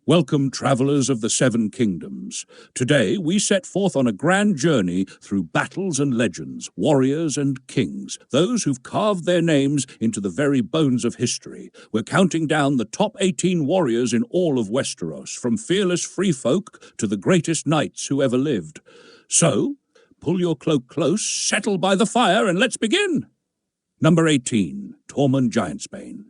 Welcome, travelers of the Seven Kingdoms. Today, we set forth on a grand journey through battles and legends, warriors and kings, those who've carved their names into the very bones of history. We're counting down the top 18 warriors in all of Westeros, from fearless free folk to the greatest knights who ever lived. So, pull your cloak close, settle by the fire, and let's begin! Number 18, Tormund Giantsbane.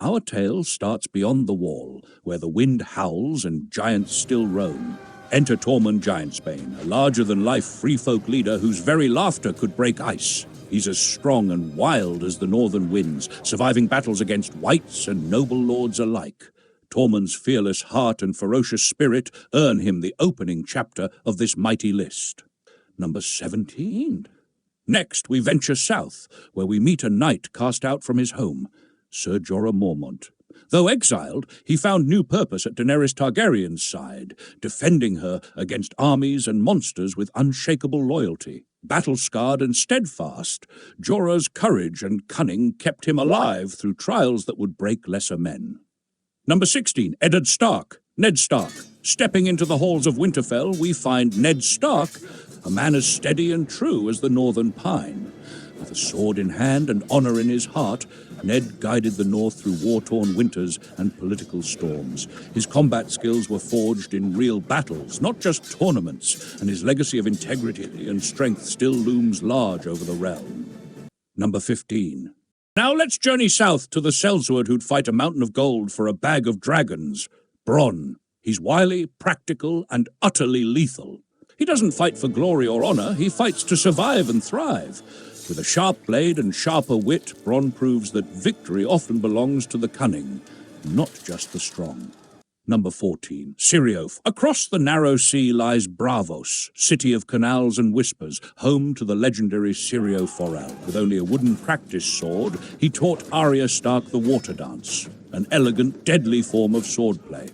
Our tale starts beyond the wall, where the wind howls and giants still roam. Enter Tormund Giantsbane, a larger-than-life free-folk leader whose very laughter could break ice. He's as strong and wild as the northern winds, surviving battles against whites and noble lords alike. Tormund's fearless heart and ferocious spirit earn him the opening chapter of this mighty list. Number 17. Next, we venture south, where we meet a knight cast out from his home, Ser Jorah Mormont. Though exiled, he found new purpose at Daenerys Targaryen's side, defending her against armies and monsters with unshakable loyalty. Battle-scarred and steadfast, Jorah's courage and cunning kept him alive through trials that would break lesser men. Number 16, Eddard Stark, Ned Stark. Stepping into the halls of Winterfell, we find Ned Stark, a man as steady and true as the northern pine. With a sword in hand and honor in his heart, Ned guided the North through war-torn winters and political storms. His combat skills were forged in real battles, not just tournaments, and his legacy of integrity and strength still looms large over the realm. Number 15. Now let's journey south to the sellsword who'd fight a mountain of gold for a bag of dragons, Bronn. He's wily, practical, and utterly lethal. He doesn't fight for glory or honor, he fights to survive and thrive. With a sharp blade and sharper wit, Bronn proves that victory often belongs to the cunning, not just the strong. Number 14, Sero. Across the narrow sea lies Braavos, city of canals and whispers, home to the legendary Syrio Forel. With only a wooden practice sword, he taught Arya Stark the water dance, an elegant, deadly form of swordplay.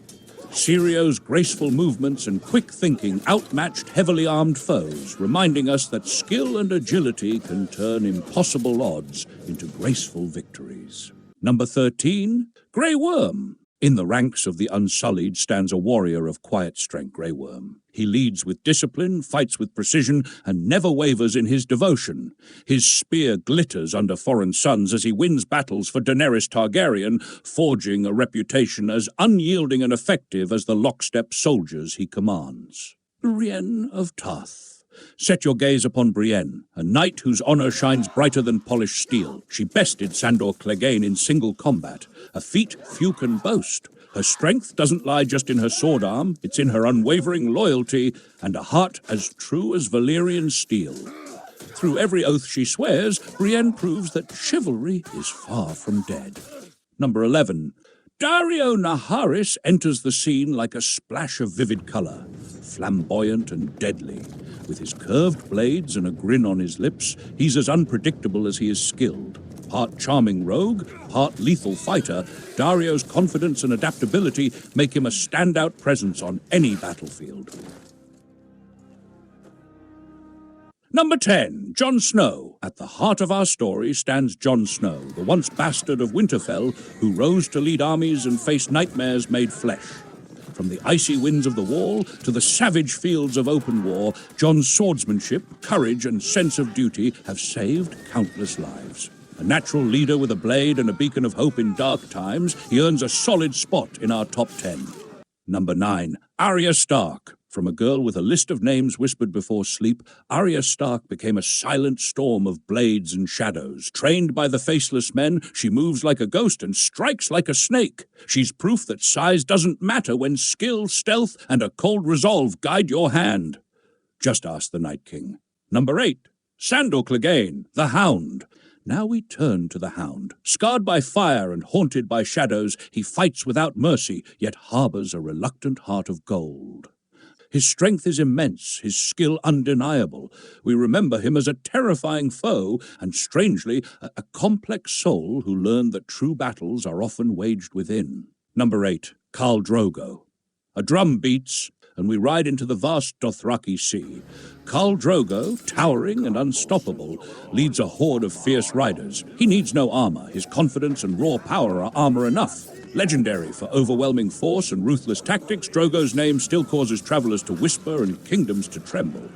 Serio's graceful movements and quick thinking outmatched heavily armed foes, reminding us that skill and agility can turn impossible odds into graceful victories. Number 13, Greyworm. In the ranks of the Unsullied stands a warrior of quiet strength, Greyworm. He leads with discipline, fights with precision, and never wavers in his devotion. His spear glitters under foreign suns as he wins battles for Daenerys Targaryen, forging a reputation as unyielding and effective as the lockstep soldiers he commands. Brienne of Tarth. Set your gaze upon Brien, a knight whose honor shines brighter than polished steel. She bested Sandor Clegane in single combat, a feat few can boast. Her strength doesn't lie just in her sword arm, it's in her unwavering loyalty and a heart as true as Valyrian steel. Through every oath she swears, Brienne proves that chivalry is far from dead. Number 11. Dario Naharis enters the scene like a splash of vivid color, flamboyant and deadly. With his curved blades and a grin on his lips, he's as unpredictable as he is skilled. Part charming rogue, part lethal fighter, Dario's confidence and adaptability make him a standout presence on any battlefield. Number 10, Jon Snow. At the heart of our story stands Jon Snow, the once bastard of Winterfell, who rose to lead armies and face nightmares made flesh. From the icy winds of the Wall to the savage fields of open war, Jon's swordsmanship, courage, and sense of duty have saved countless lives. A natural leader with a blade and a beacon of hope in dark times, he earns a solid spot in our top 10. Number 9, Arya Stark. From a girl with a list of names whispered before sleep, Arya Stark became a silent storm of blades and shadows. Trained by the faceless men, she moves like a ghost and strikes like a snake. She's proof that size doesn't matter when skill, stealth, and a cold resolve guide your hand. Just ask the Night King. Number 8, Sandor Clegane, the Hound. Now we turn to the Hound. Scarred by fire and haunted by shadows, he fights without mercy, yet harbors a reluctant heart of gold. His strength is immense, his skill undeniable. We remember him as a terrifying foe, and strangely, a complex soul who learned that true battles are often waged within. Number 8, Khal Drogo. A drum beats, and we ride into the vast Dothraki Sea. Khal Drogo, towering and unstoppable, leads a horde of fierce riders. He needs no armor. His confidence and raw power are armor enough. Legendary for overwhelming force and ruthless tactics, Drogo's name still causes travelers to whisper and kingdoms to tremble.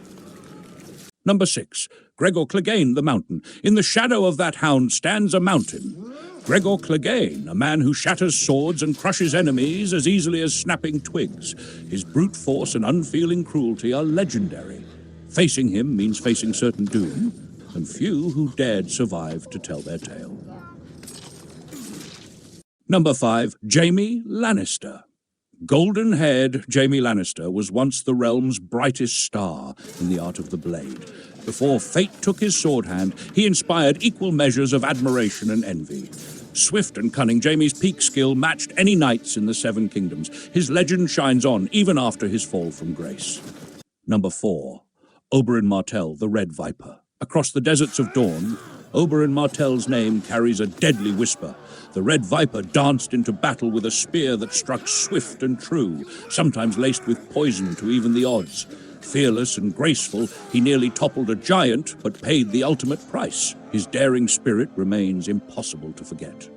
Number 6. Gregor Clegane the Mountain. In the shadow of that hound stands a mountain. Gregor Clegane, a man who shatters swords and crushes enemies as easily as snapping twigs. His brute force and unfeeling cruelty are legendary. Facing him means facing certain doom, and few who dared survive to tell their tale. Number 5. Jaime Lannister. Golden-haired Jaime Lannister was once the realm's brightest star in the art of the blade. Before fate took his sword hand, he inspired equal measures of admiration and envy. Swift and cunning, Jaime's peak skill matched any knights in the Seven Kingdoms. His legend shines on even after his fall from grace. Number 4. Oberin Martell, the Red Viper. Across the deserts of Dawn, Oberin Martell's name carries a deadly whisper. The Red Viper danced into battle with a spear that struck swift and true, sometimes laced with poison to even the odds. Fearless and graceful, he nearly toppled a giant, but paid the ultimate price. His daring spirit remains impossible to forget.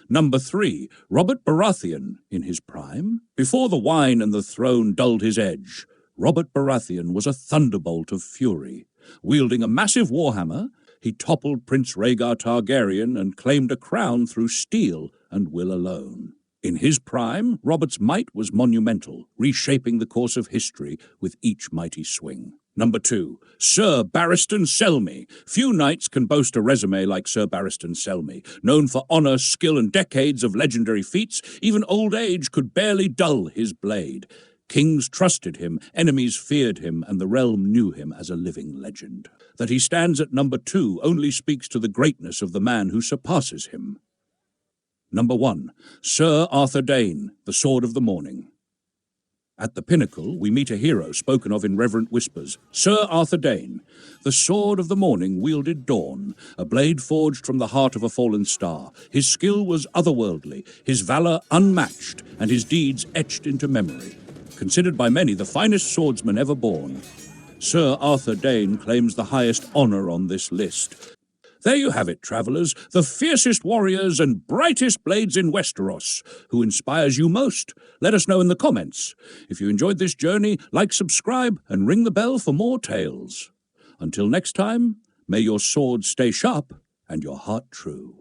Number 3. Robert Baratheon, in his prime. Before the wine and the throne dulled his edge, Robert Baratheon was a thunderbolt of fury. Wielding a massive warhammer, he toppled Prince Rhaegar Targaryen and claimed a crown through steel and will alone. In his prime, Robert's might was monumental, reshaping the course of history with each mighty swing. Number 2. Ser Barristan Selmy. Few knights can boast a resume like Ser Barristan Selmy. Known for honor, skill, and decades of legendary feats, even old age could barely dull his blade. Kings trusted him, enemies feared him, and the realm knew him as a living legend. That he stands at number 2 only speaks to the greatness of the man who surpasses him. Number 1. Ser Arthur Dayne, the Sword of the Morning. At the pinnacle, we meet a hero spoken of in reverent whispers. Ser Arthur Dayne, the Sword of the Morning wielded dawn, a blade forged from the heart of a fallen star. His skill was otherworldly, his valor unmatched, and his deeds etched into memory. Considered by many the finest swordsman ever born, Ser Arthur Dayne claims the highest honor on this list. There you have it, travelers, the fiercest warriors and brightest blades in Westeros. Who inspires you most? Let us know in the comments. If you enjoyed this journey, like, subscribe, and ring the bell for more tales. Until next time, may your sword stay sharp and your heart true.